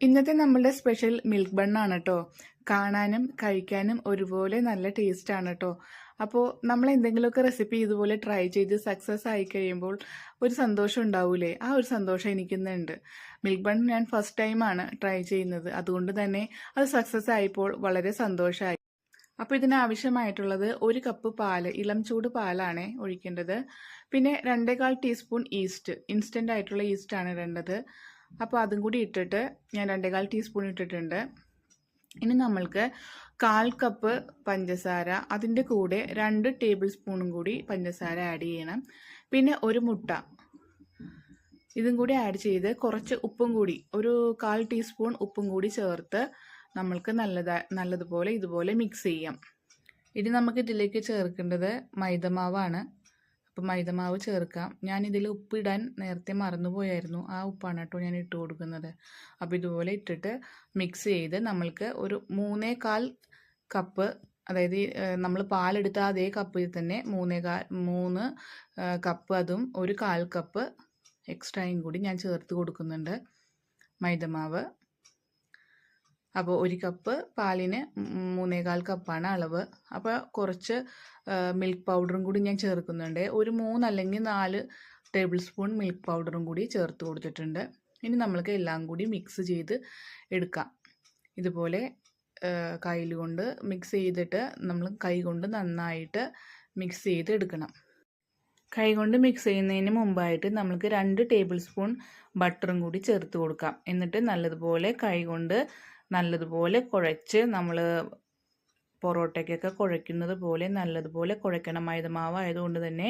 ഇന്നത്തെ നമ്മളുടെ special milk ബണ്ണാണ് കേട്ടോ. കാണാനും കഴിക്കാനും ഒരുപോലെ നല്ല ടേസ്റ്റാണ് കേട്ടോ. അപ്പോൾ നമ്മൾ എന്തെങ്കിലുമൊക്കെ റെസിപ്പി ഇതുപോലെ ട്രൈ ചെയ്ത് സക്സസ് ആയി കഴിയുമ്പോൾ ഒരു സന്തോഷം ഉണ്ടാവൂലേ? ആ ഒരു സന്തോഷം എനിക്കിന്നുണ്ട്. മിൽക്ക് ബൺ ഞാൻ ഫസ്റ്റ് ടൈമാണ് ട്രൈ ചെയ്യുന്നത്. അതുകൊണ്ട് തന്നെ അത് സക്സസ് ആയപ്പോൾ വളരെ സന്തോഷമായി. അപ്പോൾ ഇതിനാവശ്യമായിട്ടുള്ളത് 1 കപ്പ് പാല്, ഇളം ചൂട് പാലാണ് ഒഴിക്കേണ്ടത്. പിന്നെ 2.25 ടീസ്പൂൺ ഈസ്റ്റ്, ഇൻസ്റ്റൻ്റ് ആയിട്ടുള്ള ഈസ്റ്റാണ് ഇടേണ്ടത്. അപ്പോൾ അതും കൂടി ഇട്ടിട്ട് ഞാൻ 2.25 ടീസ്പൂൺ ഇട്ടിട്ടുണ്ട്. ഇനി നമ്മൾക്ക് 1/4 കപ്പ് പഞ്ചസാര, അതിൻ്റെ കൂടെ 2 ടേബിൾ സ്പൂണും കൂടി പഞ്ചസാര ആഡ് ചെയ്യണം. പിന്നെ ഒരു മുട്ട, ഇതും കൂടി ആഡ് ചെയ്ത് കുറച്ച് ഉപ്പും കൂടി, ഒരു 1/4 ടീസ്പൂൺ ഉപ്പും കൂടി ചേർത്ത് നമ്മൾക്ക് നല്ലതുപോലെ ഇതുപോലെ മിക്സ് ചെയ്യാം. ഇനി നമുക്ക് ഇതിലേക്ക് ചേർക്കേണ്ടത് മൈദമാവാണ്. അപ്പോൾ മൈദമാവ് ചേർക്കാം. ഞാനിതിൽ ഉപ്പിടാൻ നേരത്തെ മറന്നുപോയായിരുന്നു. ആ ഉപ്പാണ് കേട്ടോ ഞാൻ ഇട്ട് കൊടുക്കുന്നത്. അപ്പോൾ ഇതുപോലെ ഇട്ടിട്ട് മിക്സ് ചെയ്ത് നമ്മൾക്ക് ഒരു 3/4 കപ്പ്, അതായത് നമ്മൾ പാലെടുത്ത അതേ കപ്പിൽ തന്നെ 3 കപ്പ്, അതും ഒരു 1/4 കപ്പ് എക്സ്ട്രായും കൂടി ഞാൻ ചേർത്ത് കൊടുക്കുന്നുണ്ട് മൈദമാവ്. അപ്പോൾ 1 കപ്പ് പാലിന് 3/4 കപ്പാണ് അളവ്. അപ്പോൾ കുറച്ച് മിൽക്ക് പൗഡറും കൂടി ഞാൻ ചേർക്കുന്നുണ്ട്. ഒരു 3 അല്ലെങ്കിൽ 4 ടേബിൾ സ്പൂൺ മിൽക്ക് പൗഡറും കൂടി ചേർത്ത് കൊടുത്തിട്ടുണ്ട്. ഇനി നമ്മൾക്ക് എല്ലാം കൂടി മിക്സ് ചെയ്ത് എടുക്കാം. ഇതുപോലെ കയ്യിൽ കൊണ്ട് മിക്സ് ചെയ്തിട്ട് നമ്മൾ കൈ കൊണ്ട് നന്നായിട്ട് മിക്സ് ചെയ്ത് എടുക്കണം. കൈ കൊണ്ട് മിക്സ് ചെയ്യുന്നതിന് മുമ്പായിട്ട് നമുക്ക് 2 ടേബിൾ സ്പൂൺ ബട്ടറും കൂടി ചേർത്ത് കൊടുക്കാം. എന്നിട്ട് നല്ലതുപോലെ കൈ കൊണ്ട് നല്ലതുപോലെ കുഴച്ച്, നമ്മൾ പൊറോട്ടയ്ക്കൊക്കെ കുഴയ്ക്കുന്നത് പോലെ നല്ലതുപോലെ കുഴയ്ക്കണം. മൈദമാവ് ആയതുകൊണ്ട് തന്നെ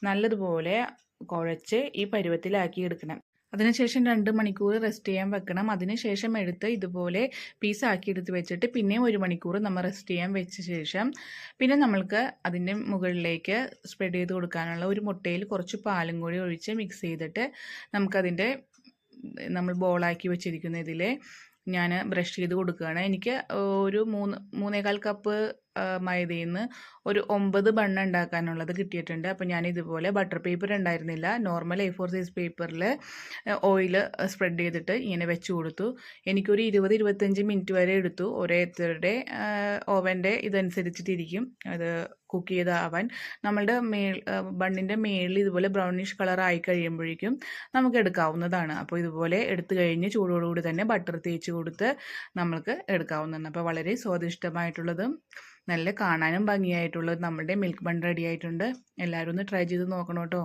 നല്ലതുപോലെ കുഴച്ച് ഈ പരുവത്തിലാക്കി എടുക്കണം. അതിനുശേഷം 2 മണിക്കൂർ റെസ്റ്റ് ചെയ്യാൻ വെക്കണം. അതിനുശേഷം എടുത്ത് ഇതുപോലെ പീസാക്കി എടുത്ത് വെച്ചിട്ട് പിന്നെ 1 മണിക്കൂർ നമ്മൾ റെസ്റ്റ് ചെയ്യാൻ വെച്ച ശേഷം പിന്നെ നമ്മൾക്ക് അതിൻ്റെ മുകളിലേക്ക് സ്പ്രെഡ് ചെയ്ത് കൊടുക്കാനുള്ള ഒരു മുട്ടയിൽ കുറച്ച് പാലും കൂടി ഒഴിച്ച് മിക്സ് ചെയ്തിട്ട് നമുക്കതിൻ്റെ നമ്മൾ ബോളാക്കി വെച്ചിരിക്കുന്ന ഇതിൽ ഞാൻ ബ്രഷ് ചെയ്ത് കൊടുക്കുകയാണ്. എനിക്ക് ഒരു 3.25 കപ്പ് മൈദയിൽ നിന്ന് ഒരു 9 ബണ്ണ് ഉണ്ടാക്കാനുള്ളത് കിട്ടിയിട്ടുണ്ട്. അപ്പോൾ ഞാൻ ഇതുപോലെ ബട്ടർ പേപ്പർ ഉണ്ടായിരുന്നില്ല, നോർമൽ A4 സൈസ് പേപ്പറിൽ ഓയിൽ സ്പ്രെഡ് ചെയ്തിട്ട് ഇങ്ങനെ വെച്ച് കൊടുത്തു. എനിക്കൊരു 20-25 മിനിറ്റ് വരെ എടുത്തു. ഓരോരുത്തരുടെ ഓവൻ്റെ ഇതനുസരിച്ചിട്ടിരിക്കും അത് കുക്ക് ചെയ്ത അവൻ. നമ്മളുടെ ബണ്ണിൻ്റെ മേളിൽ ഇതുപോലെ ബ്രൗണിഷ് കളർ ആയി കഴിയുമ്പോഴേക്കും നമുക്ക് എടുക്കാവുന്നതാണ്. അപ്പോൾ ഇതുപോലെ എടുത്തു കഴിഞ്ഞ് ചൂടോടുകൂടി തന്നെ ബട്ടർ തേച്ച് കൊടുത്ത് നമ്മൾക്ക് എടുക്കാവുന്നതാണ്. അപ്പോൾ വളരെ സ്വാദിഷ്ടമായിട്ടുള്ളതും നല്ല കാണാനും ഭംഗിയായിട്ടുള്ളത് നമ്മുടെ മിൽക്ക് ബൺ റെഡി ആയിട്ടുണ്ട്. എല്ലാവരും ഒന്ന് ട്രൈ ചെയ്ത് നോക്കണം കേട്ടോ.